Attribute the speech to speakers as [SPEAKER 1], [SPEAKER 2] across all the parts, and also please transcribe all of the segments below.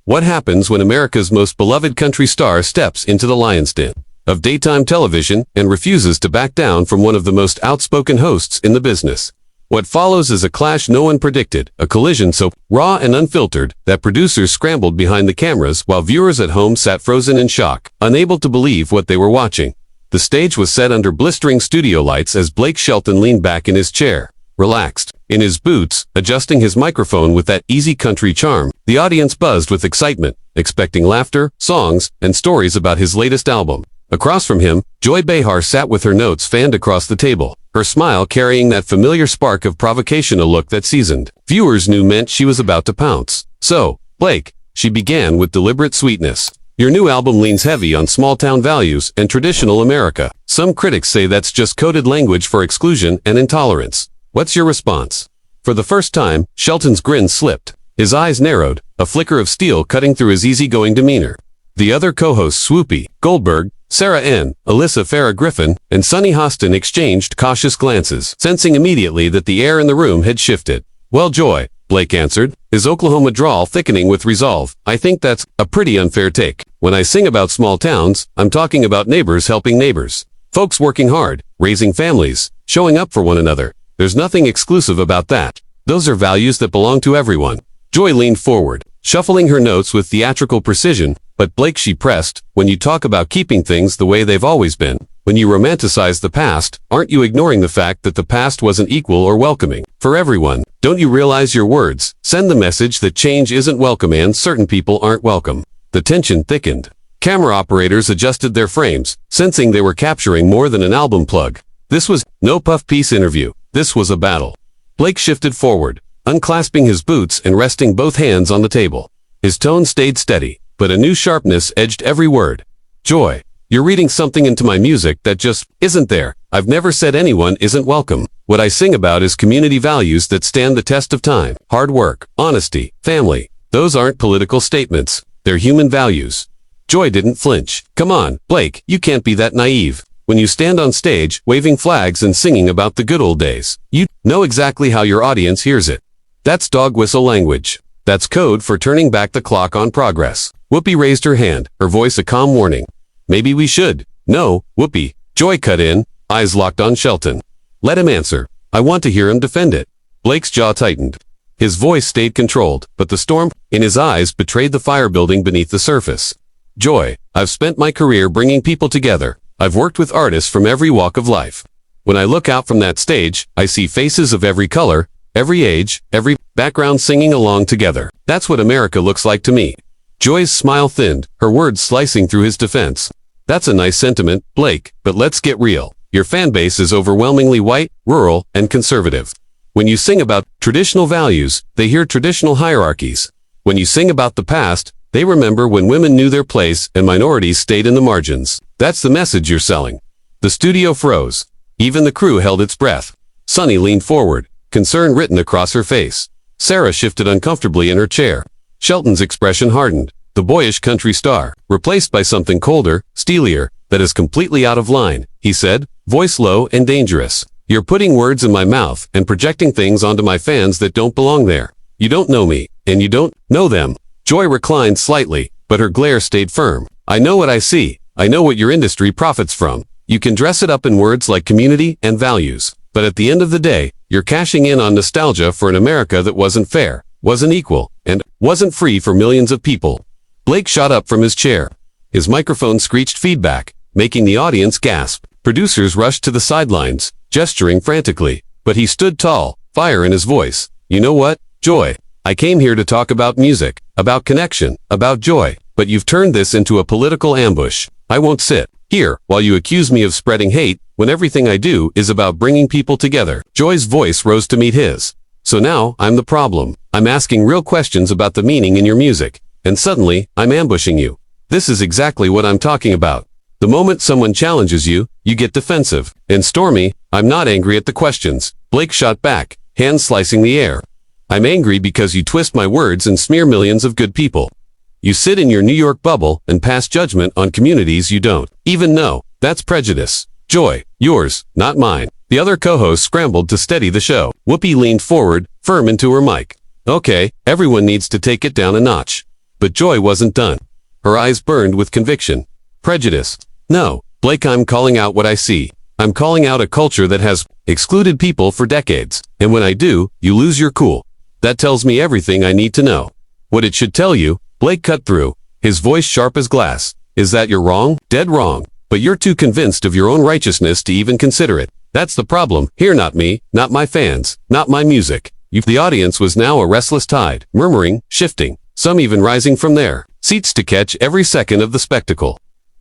[SPEAKER 1] What happens when America's most beloved country star steps into the lion's den of daytime television and refuses to back down from one of the most outspoken hosts in the business? What follows is a clash no one predicted, a collision so raw and unfiltered that producers scrambled behind the cameras while viewers at home sat frozen in shock, unable to believe what they were watching. The stage was set under blistering studio lights as Blake Shelton leaned back in his chair, relaxed, in his boots, adjusting his microphone with that easy country charm. The audience buzzed with excitement, expecting laughter, songs, and stories about his latest album. Across from him, Joy Behar sat with her notes fanned across the table, her smile carrying that familiar spark of provocation, a look that seasoned viewers knew meant she was about to pounce. "So, Blake," she began with deliberate sweetness, "your new album leans heavy on small-town values and traditional America. Some critics say that's just coded language for exclusion and intolerance. What's your response?" For the first time, Shelton's grin slipped. His eyes narrowed, a flicker of steel cutting through his easygoing demeanor. The other co-hosts Swoopy, Goldberg, Sarah N., Alyssa Farah Griffin, and Sunny Hostin exchanged cautious glances, sensing immediately that the air in the room had shifted. "Well, Joy," Blake answered, his Oklahoma drawl thickening with resolve, "I think that's a pretty unfair take. When I sing about small towns, I'm talking about neighbors helping neighbors. Folks working hard, raising families, showing up for one another. There's nothing exclusive about that. Those are values that belong to everyone." Joy leaned forward, shuffling her notes with theatrical precision. "But Blake," she pressed, "when you talk about keeping things the way they've always been, when you romanticize the past, aren't you ignoring the fact that the past wasn't equal or welcoming for everyone? Don't you realize your words send the message that change isn't welcome and certain people aren't welcome?" The tension thickened. Camera operators adjusted their frames, sensing they were capturing more than an album plug. This was no puff piece interview. This was a battle. Blake shifted forward, unclasping his boots and resting both hands on the table. His tone stayed steady, but a new sharpness edged every word. "Joy, you're reading something into my music that just isn't there. I've never said anyone isn't welcome. What I sing about is community values that stand the test of time. Hard work, honesty, family. Those aren't political statements. They're human values." Joy didn't flinch. "Come on, Blake, you can't be that naive. When you stand on stage, waving flags and singing about the good old days, you know exactly how your audience hears it. That's dog whistle language. That's code for turning back the clock on progress." Whoopi raised her hand, her voice a calm warning. "Maybe we should." "No, Whoopi," Joy cut in, eyes locked on Shelton. "Let him answer. I want to hear him defend it." Blake's jaw tightened. His voice stayed controlled, but the storm in his eyes betrayed the fire building beneath the surface. "Joy, I've spent my career bringing people together. I've worked with artists from every walk of life. When I look out from that stage, I see faces of every color, every age, every background singing along together. That's what America looks like to me." Joy's smile thinned, her words slicing through his defense. "That's a nice sentiment, Blake, but let's get real. Your fan base is overwhelmingly white, rural, and conservative. When you sing about traditional values, they hear traditional hierarchies. When you sing about the past, they remember when women knew their place and minorities stayed in the margins. That's the message you're selling." The studio froze. Even the crew held its breath. Sunny leaned forward, concern written across her face. Sarah shifted uncomfortably in her chair. Shelton's expression hardened. The boyish country star, replaced by something colder, steelier, that is completely out of line, he said, voice low and dangerous. "You're putting words in my mouth and projecting things onto my fans that don't belong there. You don't know me, and you don't know them." Joy reclined slightly, but her glare stayed firm. "I know what I see. I know what your industry profits from. You can dress it up in words like community and values, but at the end of the day, you're cashing in on nostalgia for an America that wasn't fair, wasn't equal, and wasn't free for millions of people." Blake shot up from his chair. His microphone screeched feedback, making the audience gasp. Producers rushed to the sidelines, gesturing frantically, but he stood tall, fire in his voice. "You know what, Joy? I came here to talk about music, about connection, about joy, but you've turned this into a political ambush. I won't sit here while you accuse me of spreading hate when everything I do is about bringing people together." Joy's voice rose to meet his. "So now I'm the problem. I'm asking real questions about the meaning in your music, and suddenly I'm ambushing you. This is exactly what I'm talking about. The moment someone challenges you, you get defensive and stormy." "I'm not angry at the questions," Blake shot back, hands slicing the air. "I'm angry because you twist my words and smear millions of good people. You sit in your New York bubble and pass judgment on communities you don't even know. That's prejudice. Joy, yours, not mine." The other co-hosts scrambled to steady the show. Whoopi leaned forward, firm into her mic. "Okay, everyone needs to take it down a notch. But Joy wasn't done. Her eyes burned with conviction. Prejudice. No, Blake, I'm calling out what I see. I'm calling out a culture that has excluded people for decades. And when I do, you lose your cool. That tells me everything I need to know. What it should tell you, Blake cut through, his voice sharp as glass, is that you're wrong, dead wrong. But you're too convinced of your own righteousness to even consider it. That's the problem. Here, not me, not my fans, not my music. The audience was now a restless tide, murmuring, shifting, some even rising from their seats to catch every second of the spectacle.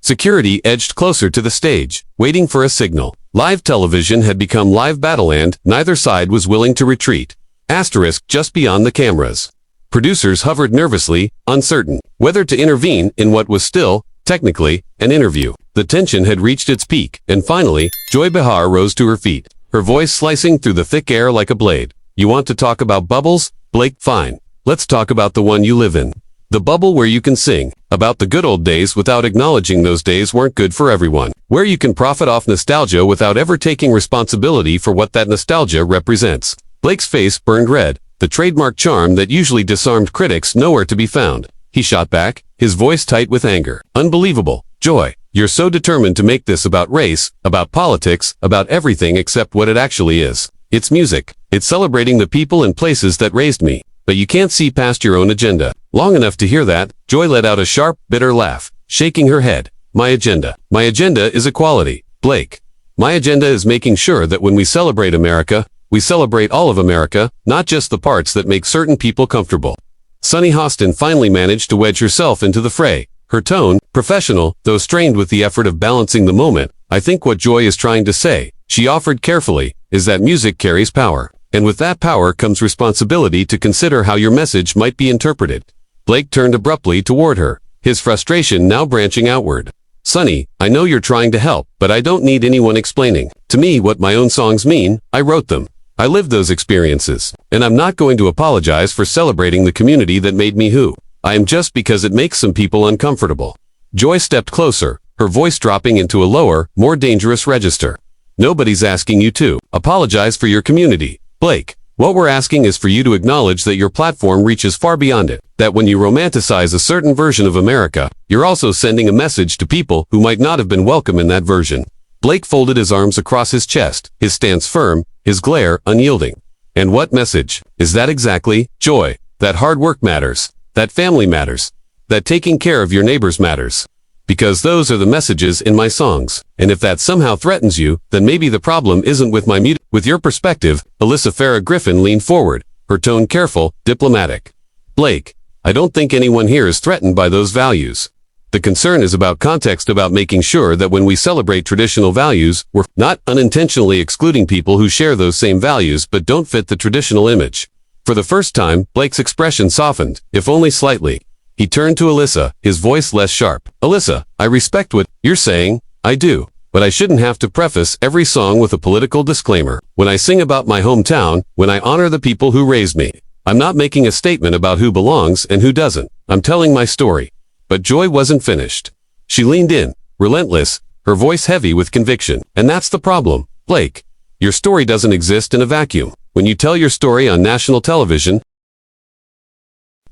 [SPEAKER 1] Security edged closer to the stage, waiting for a signal. Live television had become live battle and neither side was willing to retreat. Asterisk just beyond the cameras. Producers hovered nervously, uncertain whether to intervene in what was still, technically, an interview. The tension had reached its peak, and finally, Joy Behar rose to her feet, her voice slicing through the thick air like a blade. You want to talk about bubbles? Blake, fine. Let's talk about the one you live in. The bubble where you can sing about the good old days without acknowledging those days weren't good for everyone. Where you can profit off nostalgia without ever taking responsibility for what that nostalgia represents. Blake's face burned red, the trademark charm that usually disarmed critics nowhere to be found. He shot back, his voice tight with anger. Unbelievable. Joy, you're so determined to make this about race, about politics, about everything except what it actually is. It's music. It's celebrating the people and places that raised me. But you can't see past your own agenda. Long enough to hear that, Joy let out a sharp, bitter laugh, shaking her head. My agenda. My agenda is equality. Blake. My agenda is making sure that when we celebrate America, we celebrate all of America, not just the parts that make certain people comfortable. Sunny Hostin finally managed to wedge herself into the fray. Her tone, professional, though strained with the effort of balancing the moment. I think what Joy is trying to say, she offered carefully, is that music carries power. And with that power comes responsibility to consider how your message might be interpreted. Blake turned abruptly toward her, his frustration now branching outward. Sunny, I know you're trying to help, but I don't need anyone explaining to me what my own songs mean. I wrote them. I lived those experiences. And I'm not going to apologize for celebrating the community that made me who I am just because it makes some people uncomfortable. Joy stepped closer, her voice dropping into a lower, more dangerous register. Nobody's asking you to apologize for your community. Blake, what we're asking is for you to acknowledge that your platform reaches far beyond it, that when you romanticize a certain version of America, you're also sending a message to people who might not have been welcome in that version. Blake folded his arms across his chest, his stance firm, his glare unyielding. And what message is that exactly? Joy, that hard work matters, that family matters, that taking care of your neighbors matters. Because those are the messages in my songs. And if that somehow threatens you, then maybe the problem isn't with my music. With your perspective, Alyssa Farah Griffin leaned forward, her tone careful, diplomatic. Blake, I don't think anyone here is threatened by those values. The concern is about context, about making sure that when we celebrate traditional values, we're not unintentionally excluding people who share those same values but don't fit the traditional image. For the first time, Blake's expression softened, if only slightly. He turned to Alyssa, his voice less sharp. Alyssa, I respect what you're saying. I do. But I shouldn't have to preface every song with a political disclaimer. When I sing about my hometown, when I honor the people who raised me, I'm not making a statement about who belongs and who doesn't. I'm telling my story. But Joy wasn't finished. She leaned in, relentless, her voice heavy with conviction. And that's the problem, Blake. Your story doesn't exist in a vacuum. When you tell your story on national television,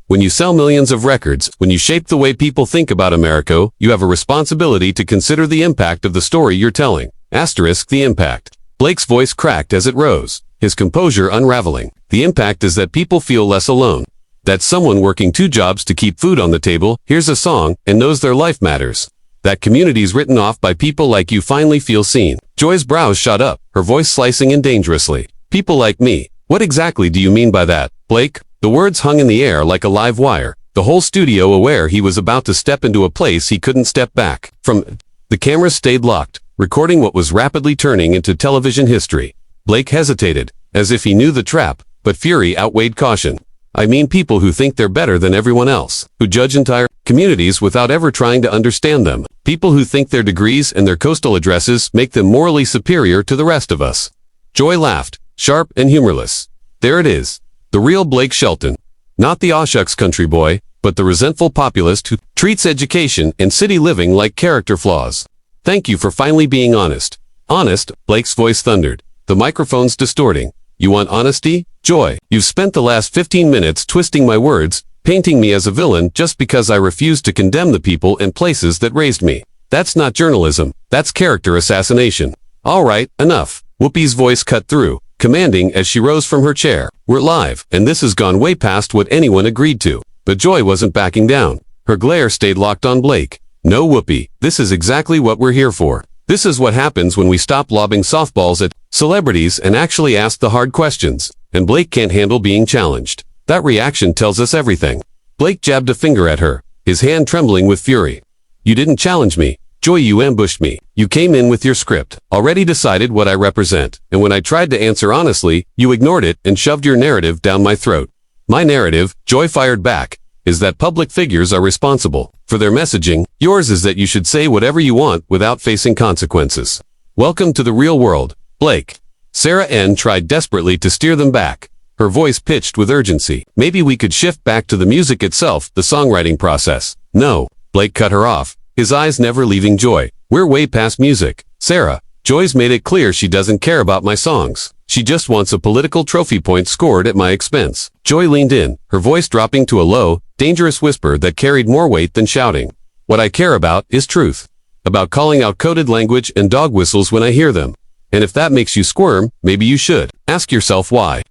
[SPEAKER 1] when you sell millions of records, when you shape the way people think about America, you have a responsibility to consider the impact of the story you're telling. Asterisk the impact. Blake's voice cracked as it rose, his composure unraveling. The impact is that people feel less alone. That someone working 2 jobs to keep food on the table hears a song and knows their life matters. That communities written off by people like you finally feel seen. Joy's brows shot up, her voice slicing in dangerously. People like me. What exactly do you mean by that, Blake? The words hung in the air like a live wire, the whole studio aware he was about to step into a place he couldn't step back from. The camera stayed locked, recording what was rapidly turning into television history. Blake hesitated, as if he knew the trap, but fury outweighed caution. I mean people who think they're better than everyone else, who judge entire communities without ever trying to understand them. People who think their degrees and their coastal addresses make them morally superior to the rest of us. Joy laughed, sharp and humorless. There it is. The real Blake Shelton. Not the awshucks country boy, but the resentful populist who treats education and city living like character flaws. Thank you for finally being honest. Honest, Blake's voice thundered, the microphones distorting. You want honesty? Joy, you've spent the last 15 minutes twisting my words, painting me as a villain just because I refuse to condemn the people and places that raised me. That's not journalism, that's character assassination. All right, enough. Whoopi's voice cut through, commanding as she rose from her chair. We're live, and this has gone way past what anyone agreed to. But Joy wasn't backing down. Her glare stayed locked on Blake. No, Whoopi, this is exactly what we're here for. This is what happens when we stop lobbing softballs at celebrities and actually ask the hard questions. And Blake can't handle being challenged. That reaction tells us everything. Blake jabbed a finger at her, his hand trembling with fury. You didn't challenge me. Joy, you ambushed me. You came in with your script, already decided what I represent, and when I tried to answer honestly, you ignored it and shoved your narrative down my throat. My narrative, Joy fired back, is that public figures are responsible for their messaging. Yours is that you should say whatever you want without facing consequences. Welcome to the real world, Blake. Sarah N. tried desperately to steer them back, her voice pitched with urgency. Maybe we could shift back to the music itself, the songwriting process. No, Blake cut her off, his eyes never leaving Joy. We're way past music. Sarah, Joy's made it clear she doesn't care about my songs. She just wants a political trophy point scored at my expense. Joy leaned in, her voice dropping to a low, dangerous whisper that carried more weight than shouting. What I care about is truth. About calling out coded language and dog whistles when I hear them. And if that makes you squirm, maybe you should. Ask yourself why.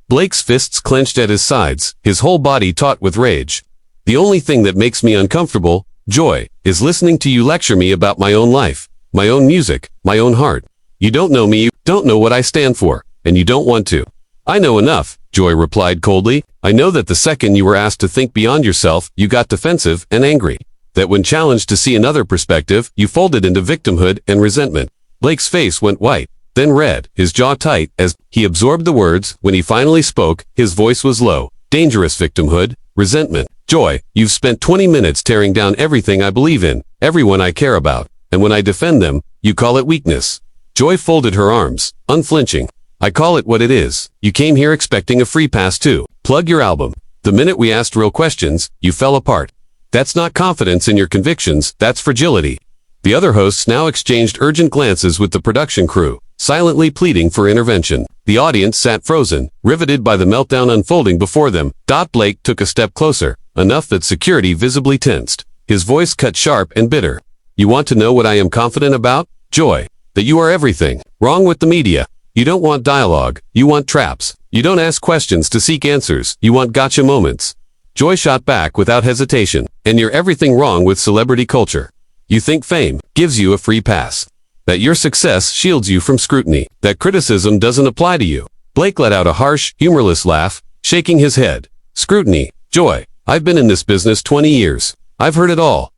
[SPEAKER 1] Blake's fists clenched at his sides, his whole body taut with rage. The only thing that makes me uncomfortable, Joy, is listening to you lecture me about my own life, my own music, my own heart. You don't know me, you don't know what I stand for, and you don't want to. I know enough, Joy replied coldly. I know that the second you were asked to think beyond yourself, you got defensive and angry. That when challenged to see another perspective, you folded into victimhood and resentment. Blake's face went white, then red, his jaw tight, as he absorbed the words. When he finally spoke, his voice was low. Dangerous victimhood, resentment. Joy, you've spent 20 minutes tearing down everything I believe in, everyone I care about, and when I defend them, you call it weakness. Joy folded her arms, unflinching. I call it what it is. You came here expecting a free pass too. Plug your album. The minute we asked real questions, you fell apart. That's not confidence in your convictions, that's fragility. The other hosts now exchanged urgent glances with the production crew, silently pleading for intervention. The audience sat frozen, riveted by the meltdown unfolding before them. Blake took a step closer, enough that security visibly tensed. His voice cut sharp and bitter. You want to know what I am confident about? Joy. That you are everything. Wrong with the media. You don't want dialogue, you want traps. You don't ask questions to seek answers, you want gotcha moments. Joy shot back without hesitation. And you're everything wrong with celebrity culture. You think fame gives you a free pass. That your success shields you from scrutiny. That criticism doesn't apply to you. Blake let out a harsh, humorless laugh, shaking his head. Scrutiny. Joy. I've been in this business 20 years. I've heard it all.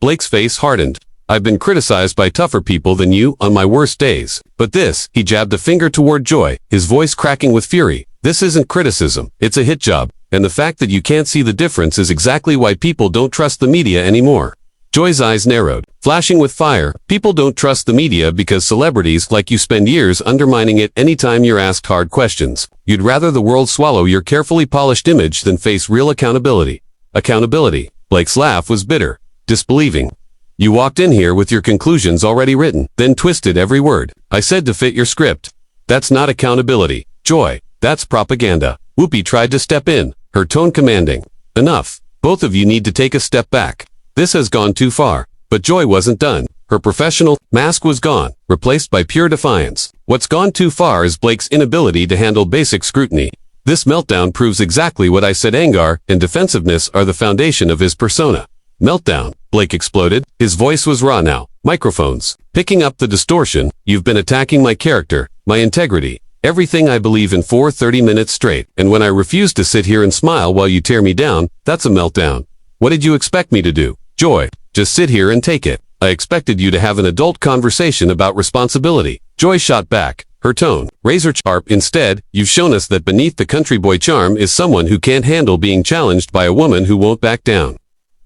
[SPEAKER 1] Blake's face hardened. I've been criticized by tougher people than you on my worst days. But this, he jabbed a finger toward Joy, his voice cracking with fury. This isn't criticism, it's a hit job. And the fact that you can't see the difference is exactly why people don't trust the media anymore. Joy's eyes narrowed, flashing with fire. People don't trust the media because celebrities like you spend years undermining it anytime you're asked hard questions. You'd rather the world swallow your carefully polished image than face real accountability. Accountability. Blake's laugh was bitter, disbelieving. You walked in here with your conclusions already written, then twisted every word. I said to fit your script. That's not accountability, Joy. That's propaganda. Whoopi tried to step in, her tone commanding. Enough. Both of you need to take a step back. This has gone too far. But Joy wasn't done. Her professional mask was gone, replaced by pure defiance. What's gone too far is Blake's inability to handle basic scrutiny. This meltdown proves exactly what I said. Anger and defensiveness are the foundation of his persona. Meltdown, Blake exploded. His voice was raw now. Microphones. Picking up the distortion. You've been attacking my character, my integrity, everything I believe in for 30 minutes straight. And when I refuse to sit here and smile while you tear me down, that's a meltdown. What did you expect me to do? Joy, just sit here and take it. I expected you to have an adult conversation about responsibility. Joy shot back, her tone razor sharp. Instead, you've shown us that beneath the country boy charm is someone who can't handle being challenged by a woman who won't back down.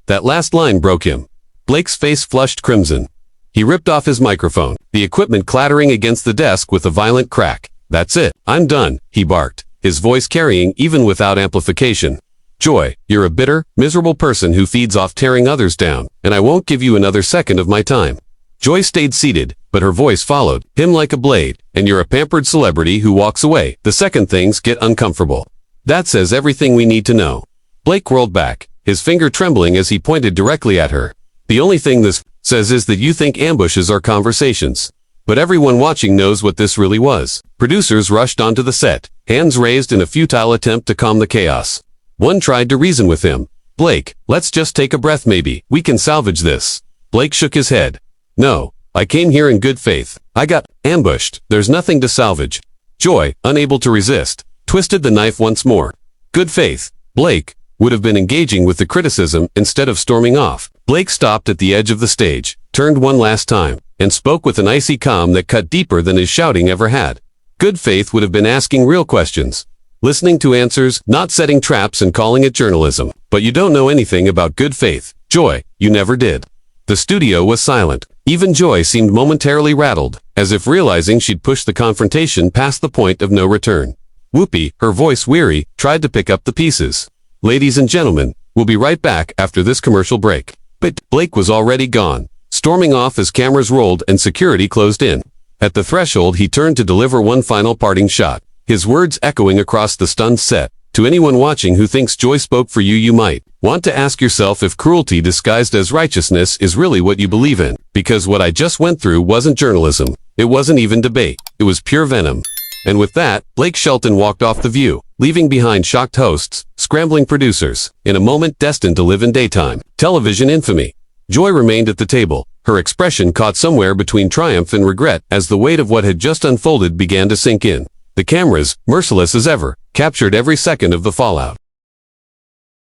[SPEAKER 1] That last line broke him. Blake's face flushed crimson. He ripped off his microphone, the equipment clattering against the desk with a violent crack. That's it. I'm done, he barked, his voice carrying even without amplification. Joy, you're a bitter, miserable person who feeds off tearing others down, and I won't give you another second of my time. Joy stayed seated, but her voice followed him like a blade. And you're a pampered celebrity who walks away the second things get uncomfortable. That says everything we need to know. Blake whirled back, his finger trembling as he pointed directly at her. The only thing this says is that you think ambushes are conversations. But everyone watching knows what this really was. Producers rushed onto the set, hands raised in a futile attempt to calm the chaos. One tried to reason with him. Blake, let's just take a breath maybe. We can salvage this. Blake shook his head. No, I came here in good faith. I got ambushed. There's nothing to salvage. Joy, unable to resist, twisted the knife once more. Good faith. Blake would have been engaging with the criticism instead of storming off. Blake stopped at the edge of the stage, turned one last time, and spoke with an icy calm that cut deeper than his shouting ever had. Good faith would have been asking real questions, listening to answers, not setting traps and calling it journalism. But you don't know anything about good faith. Joy, you never did. The studio was silent. Even Joy seemed momentarily rattled, as if realizing she'd pushed the confrontation past the point of no return. Whoopi, her voice weary, tried to pick up the pieces. Ladies and gentlemen, we'll be right back after this commercial break. But Blake was already gone, storming off as cameras rolled and security closed in. At the threshold he turned to deliver one final parting shot, his words echoing across the stunned set. To anyone watching who thinks Joy spoke for you, you might want to ask yourself if cruelty disguised as righteousness is really what you believe in. Because what I just went through wasn't journalism. It wasn't even debate. It was pure venom. And with that, Blake Shelton walked off the View, leaving behind shocked hosts, scrambling producers, in a moment destined to live in daytime television infamy. Joy remained at the table, her expression caught somewhere between triumph and regret as the weight of what had just unfolded began to sink in. The cameras, merciless as ever, captured every second of the fallout.